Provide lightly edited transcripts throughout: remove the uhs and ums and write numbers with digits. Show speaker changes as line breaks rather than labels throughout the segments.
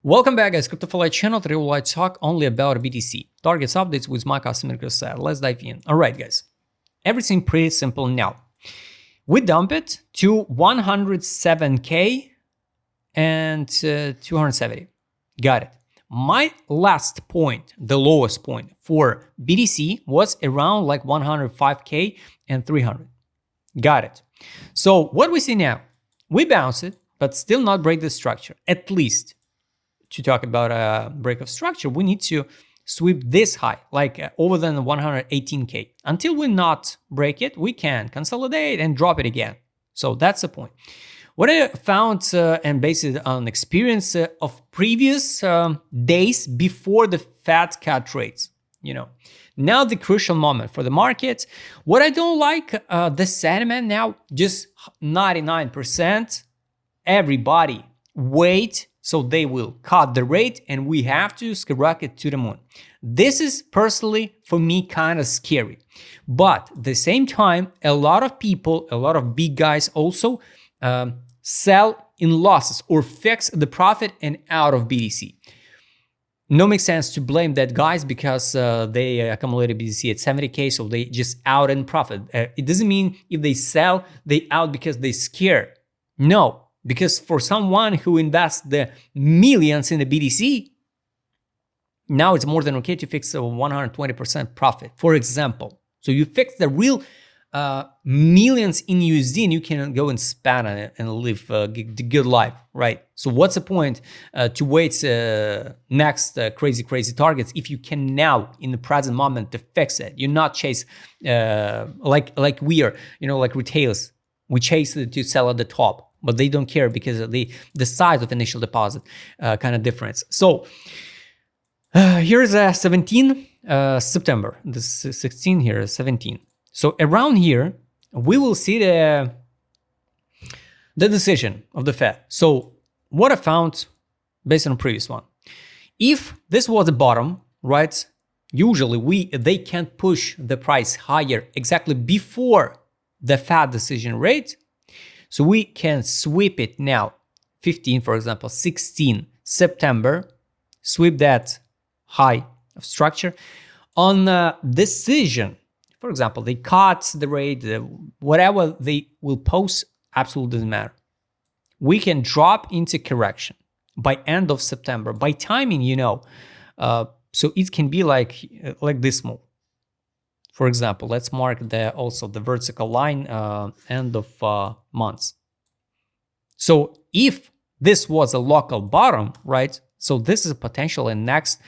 Welcome back, guys. Crypto for Life channel. Today we'll talk only about BTC. Targets updates with my customer request. Let's dive in. All right, guys. Everything pretty simple now. We dump it to 107K and 270. Got it. My last point, the lowest point for BTC was around like 105K and 300. Got it. So what we see now, we bounce it, but still not break the structure. At least to talk about a break of structure, we need to sweep this high, like over than 118K. Until we not break it, we can consolidate and drop it again. So that's the point. What I found and based it on experience of previous days before the Fed cut rates, now the crucial moment for the market. What I don't like, the sentiment now, just 99%, everybody wait, so they will cut the rate and we have to skyrocket to the moon. This is personally for me kind of scary, but at the same time, a lot of people, a lot of big guys also sell in losses or fix the profit and out of BTC. No makes sense to blame that guys because they accumulated BTC at 70K, so they just out in profit. It doesn't mean if they sell, they out because they scared. No, because for someone who invests the millions in the BTC, now it's more than okay to fix a 120% profit, for example. So you fix the real millions in USD and you can go and spend on it and live the good life, right? So what's the point to wait next crazy targets if you can now in the present moment to fix it? You're not chase like we are, like retailers. We chase it to sell at the top, but they don't care because of the size of initial deposit kind of difference. So here's 17 September. This is 16 here, 17. So around here, we will see the decision of the Fed. So what I found based on the previous one, if this was the bottom, right? Usually they can't push the price higher exactly before the Fed decision rate. So we can sweep it now, 15, for example, 16 September, sweep that high of structure on decision. For example, they cut the rate, whatever they will post, absolutely doesn't matter. We can drop into correction by end of September, by timing, so it can be like this move. For example, let's mark also the vertical line end of months. So if this was a local bottom, right? So this is a potential and next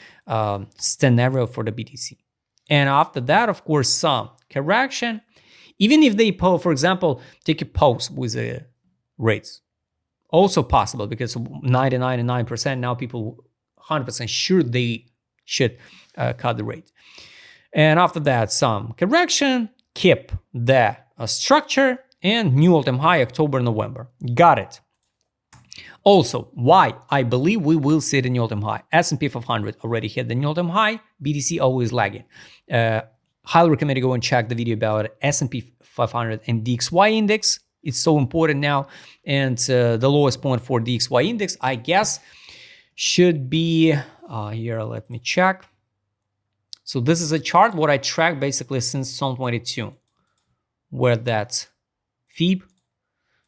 scenario for the BTC. And after that, of course, some correction, even if they, for example, take a pause with the rates, also possible because 99% now people 100% sure they should cut the rate. And after that, some correction, keep the structure and new all-time high October, November. Got it. Also, why I believe we will see the new all-time high. S&P 500 already hit the new all-time high. BTC always lagging. Highly recommend you go and check the video about S&P 500 and DXY index. It's so important now. And the lowest point for DXY index, I guess, should be here. Let me check. So this is a chart what I track basically since 2022, where that's FIB.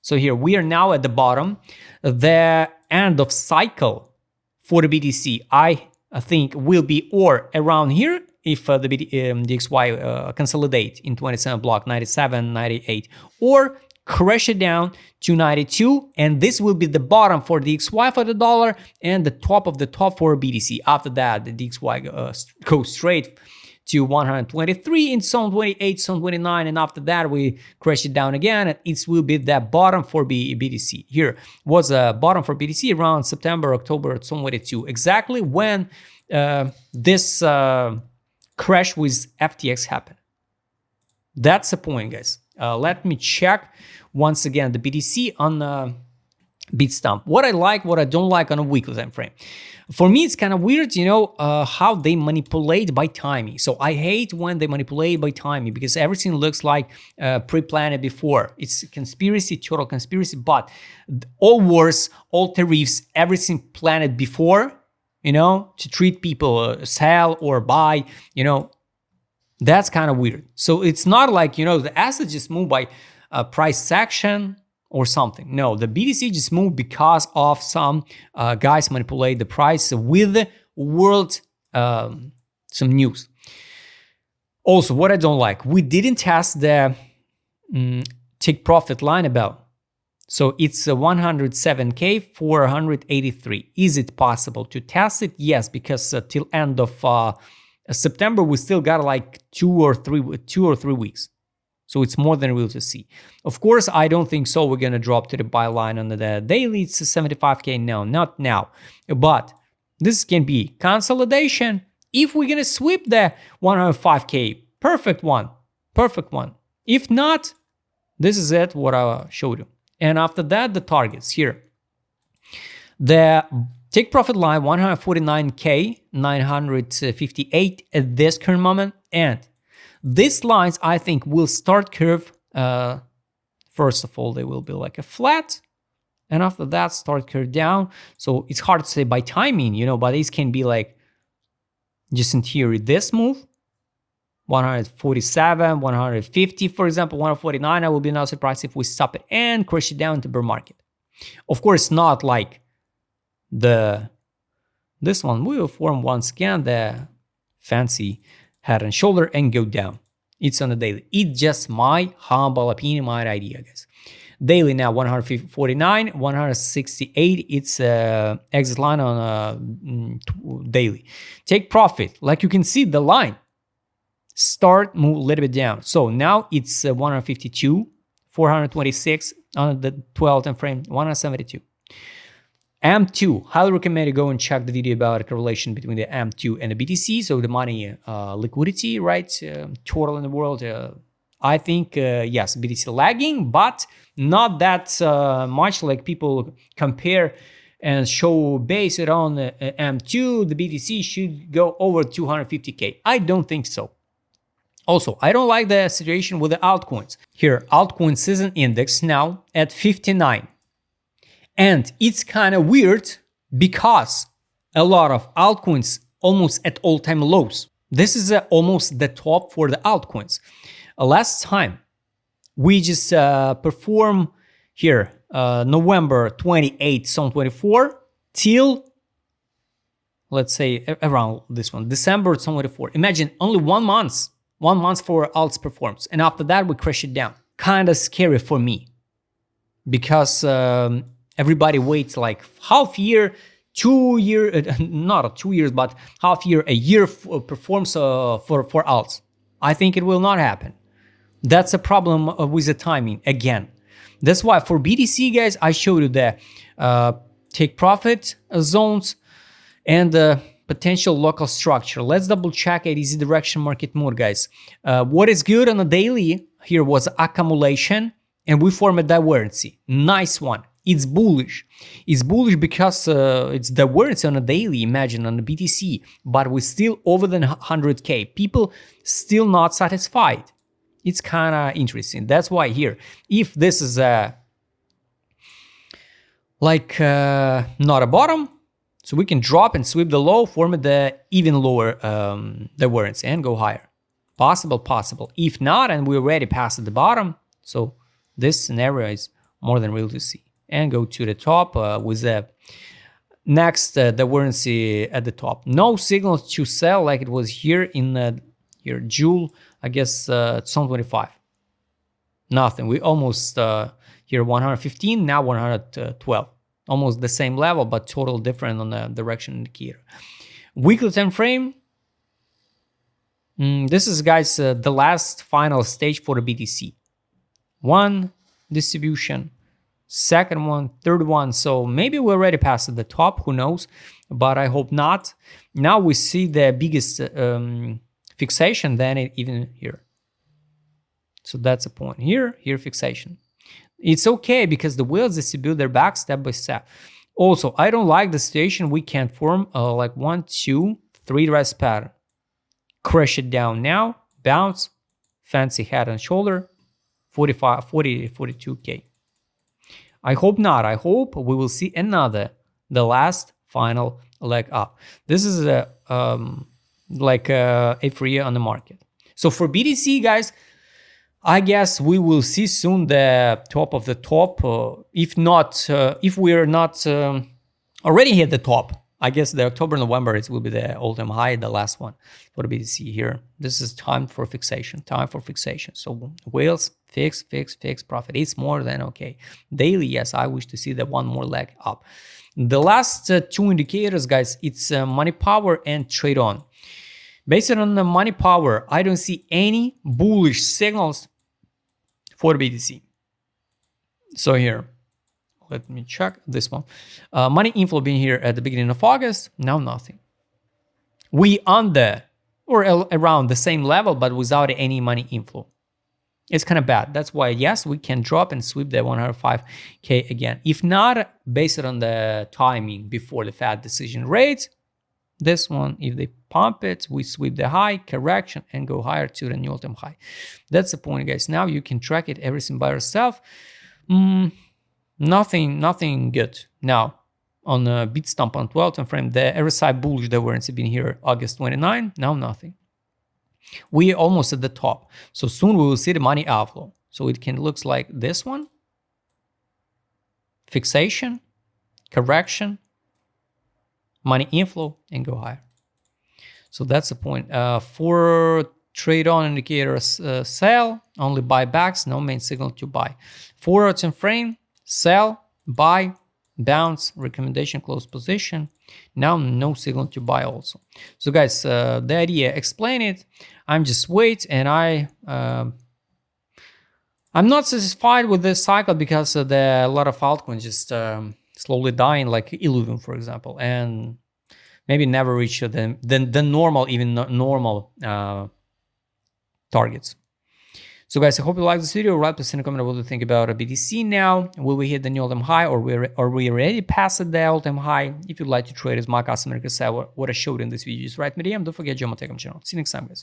So here we are now at the bottom, the end of cycle for the BTC. I think will be or around here if the DXY consolidate in 27 block 97, 98, or crash it down to 92, and this will be the bottom for DXY for the dollar and the top of the top for BTC. After that, the DXY goes straight to 123 in zone 28, zone 29, and after that we crash it down again, and it will be that bottom for BTC. Here was a bottom for BTC around September, October, zone 22, exactly when this crash with FTX happened. That's the point, guys. Let me check once again the BTC on Bitstamp. What I like, what I don't like on a weekly time frame. For me, it's kind of weird, how they manipulate by timing. So I hate when they manipulate by timing because everything looks like pre-planned before. It's conspiracy, total conspiracy, but all wars, all tariffs, everything planned before to treat people, sell or buy, that's kind of weird. So it's not like, the asset just moved by price action or something. No, the BTC just moved because of some guys manipulate the price with world, some news. Also, what I don't like, we didn't test the take profit line about. So it's 107K 483. Is it possible to test it? Yes, because till end of September we still got like 2 or 3 weeks. So it's more than real to see. Of course, I don't think so. We're gonna drop to the buy line on the daily. It's 75K. No, not now. But this can be consolidation. If we're gonna sweep the 105K, perfect one. If not, this is it, what I showed you. And after that, the targets here. The take profit line, 149K, 958 at this current moment. And these lines, I think, will start curve. First of all, they will be like a flat. And after that, start curve down. So it's hard to say by timing, but these can be like, just in theory, this move. 147, 150, for example, 149, I will be not surprised if we stop it and crash it down to bear market. Of course, not like this one. We will form once again the fancy head and shoulder and go down. It's on the daily. It's just my humble opinion, my idea, guys. Daily now 149, 168. It's exit line on daily. Take profit. Like you can see the line. Start move a little bit down. So now it's 152, 426 on the 12 time frame, 172. M2, highly recommend you go and check the video about a correlation between the M2 and the BTC. So the money liquidity, right? Total in the world. I think, yes, BTC lagging, but not that much like people compare and show based it on M2, the BTC should go over 250K. I don't think so. Also, I don't like the situation with the altcoins. Here, altcoin season index now at 59. And it's kind of weird because a lot of altcoins almost at all-time lows. This is almost the top for the altcoins. Last time, we just perform here, November 28, 2024 till, let's say, around this one, December 2024. Imagine only 1 month. 1 month for alts performs, and after that we crash it down. Kind of scary for me because everybody waits like half year, 2 year, not 2 years, but half year, a year performs for alts. I think it will not happen. That's a problem with the timing again. That's why for BTC, guys, I showed you the take profit zones and the potential local structure. Let's double check ADZ direction market mode, guys. What is good on the daily here was accumulation, and we form a divergence. Nice one. It's bullish. It's bullish because it's divergence on a daily, imagine on the BTC, but we're still over than 100K. People still not satisfied. It's kind of interesting. That's why here, if this is not a bottom, so we can drop and sweep the low, form the even lower divergence and go higher. Possible. If not, and we're already past the bottom, so this scenario is more than real to see. And go to the top with the next divergence at the top. No signals to sell like it was here in here June, I guess 2025. Nothing. We almost here 115, now 112. Almost the same level, but total different on the direction indicator. Weekly time frame. This is, guys, the last final stage for the BTC. One distribution, second one, third one. So maybe we're already past the top, who knows, but I hope not. Now we see the biggest fixation than even here. So that's the point. Here fixation. It's okay because the whales distribute their back step by step. Also, I don't like the situation we can form like 1, 2, 3 rest pattern. Crash it down now, bounce, fancy head and shoulder, 45, 40, 42K. I hope not. I hope we will see the last final leg up. This is a like a free on the market. So for BTC, guys, I guess we will see soon the top of the top. If not, if we're not already hit the top, I guess the October, November, it will be the all-time high, the last one for the BTC here. This is time for fixation, time for fixation. So whales, fix, profit. It's more than okay. Daily, yes, I wish to see the one more leg up. The last two indicators, guys, it's money power and trade on. Based on the money power, I don't see any bullish signals for BTC. So here, let me check this one. Money inflow being here at the beginning of August, now nothing. We under or around the same level, but without any money inflow. It's kind of bad. That's why, yes, we can drop and sweep the 105K again. If not, based on the timing before the Fed decision rate, this one, if they pump it, we sweep the high, correction, and go higher to the new all-time high. That's the point, guys. Now you can track it, everything by yourself. Nothing good. Now, on a beat stump on 12 time frame, the RSI bullish divergence has been here August 29. Now nothing. We almost at the top. So soon we will see the money outflow. So it can looks like this one. Fixation, correction, money inflow, and go higher. So that's the point. For trade on indicators, sell, only buybacks, no main signal to buy. 4 hour time frame, sell, buy, bounce, recommendation, close position. Now no signal to buy also. So guys, the idea, explain it. I'm just wait, and I'm not satisfied with this cycle because a lot of altcoins just slowly dying, like Illuvium, for example, and maybe never reach the normal, even normal targets. So guys, I hope you like this video. Write please in a comment what you think about a BTC now. Will we hit the new all-time high, or we already passed the all-time high? If you'd like to trade as my customer, what I showed in this video, just write me DM. Don't forget, join my Telegram channel. See you next time, guys.